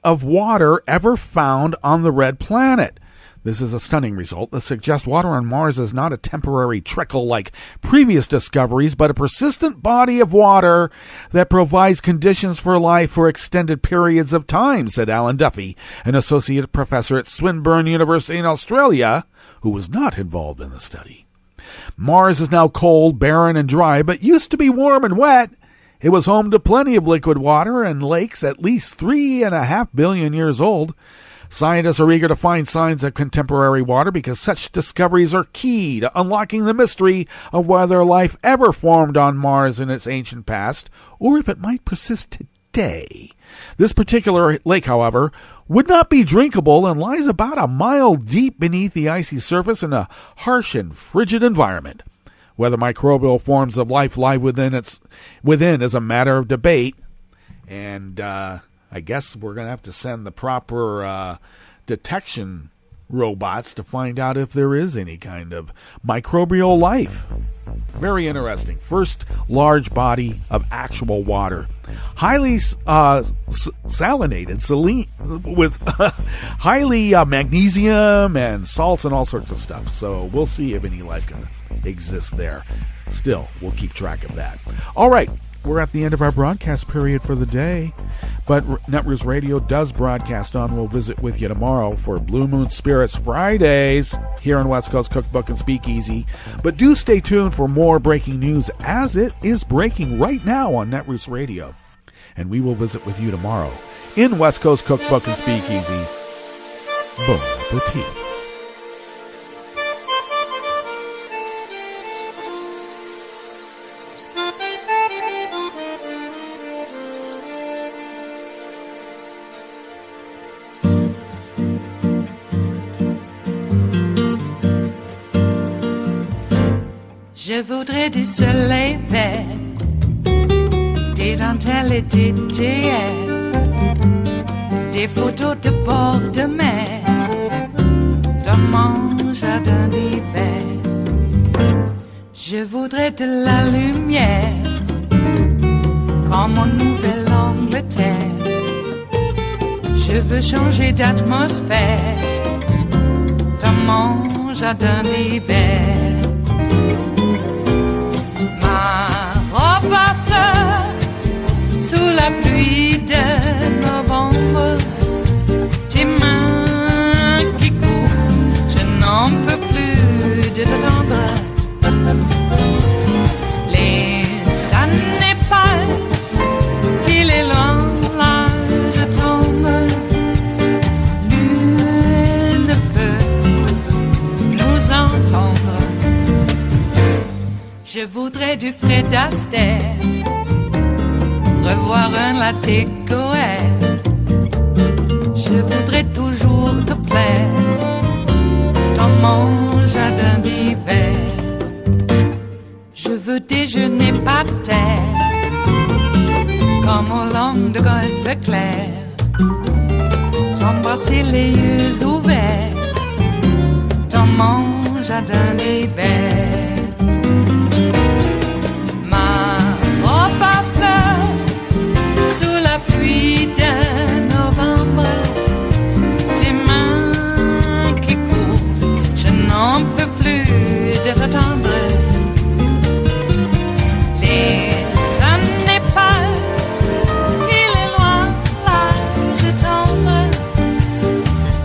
of water ever found on the red planet. This is a stunning result that suggests water on Mars is not a temporary trickle like previous discoveries, but a persistent body of water that provides conditions for life for extended periods of time, said Alan Duffy, an associate professor at Swinburne University in Australia, who was not involved in the study. Mars is now cold, barren, and dry, but used to be warm and wet. It was home to plenty of liquid water and lakes at least 3.5 billion years old. Scientists are eager to find signs of contemporary water because such discoveries are key to unlocking the mystery of whether life ever formed on Mars in its ancient past, or if it might persist today. This particular lake, however, would not be drinkable and lies about a mile deep beneath the icy surface in a harsh and frigid environment. Whether microbial forms of life lie within is a matter of debate, and I guess we're going to have to send the proper detection robots to find out if there is any kind of microbial life. Very interesting. First large body of actual water. Highly salinated, with highly magnesium and salts and all sorts of stuff. So we'll see if any life can exist there. Still, we'll keep track of that. All right. we're at the end of our broadcast period for the day. But Netroots Radio does broadcast on. We'll visit with you tomorrow for Blue Moon Spirits Fridays here on West Coast Cookbook and Speakeasy. But do stay tuned for more breaking news as it is breaking right now on Netroots Radio. And we will visit with you tomorrow in West Coast Cookbook and Speakeasy. Bon appetit. Je voudrais du soleil vert, des dentelles et des théâtres, des photos de bord de mer, dans mon jardin d'hiver. Je voudrais de la lumière, comme en Nouvelle-Angleterre. Je veux changer d'atmosphère, dans mon jardin d'hiver. Ma fleur sous la pluie de novembre, tes mains qui courent, je n'en peux plus de t'attendre. Les années passent, il est loin, là je tombe. Nul ne peut nous entendre. Je voudrais du Fred Astaire, revoir un latte Goël. Je voudrais toujours te plaire dans mon jardin d'hiver. Je veux déjeuner par terre, comme au long de golfe clair, t'embrasser les yeux ouverts dans mon jardin d'hiver. Pluie de novembre, tes mains qui courent, je n'en peux plus de t'attendre. Les années passent, il est loin, là je tombe.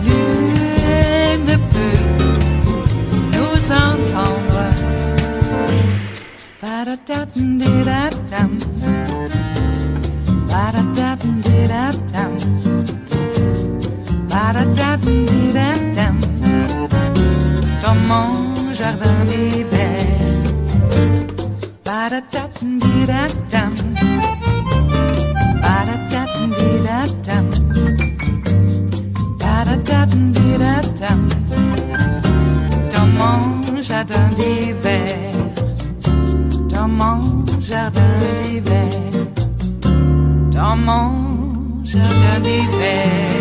Nul ne peut nous entendre. Ba-da-da-dum-di-da-dum. Ba-da-da-dum-di-da-dum. Ba-da-da-dum-di-da-dum. Dans mon jardin d'hiver. Ba-da-da-dum-di-da-dum. Ba-da-da-dum-di-da-dum. Ba-da-da-dum-di-da-dum. Dans mon jardin d'hiver. Dans mon jardin d'hiver. Dans mon jardin d'hiver.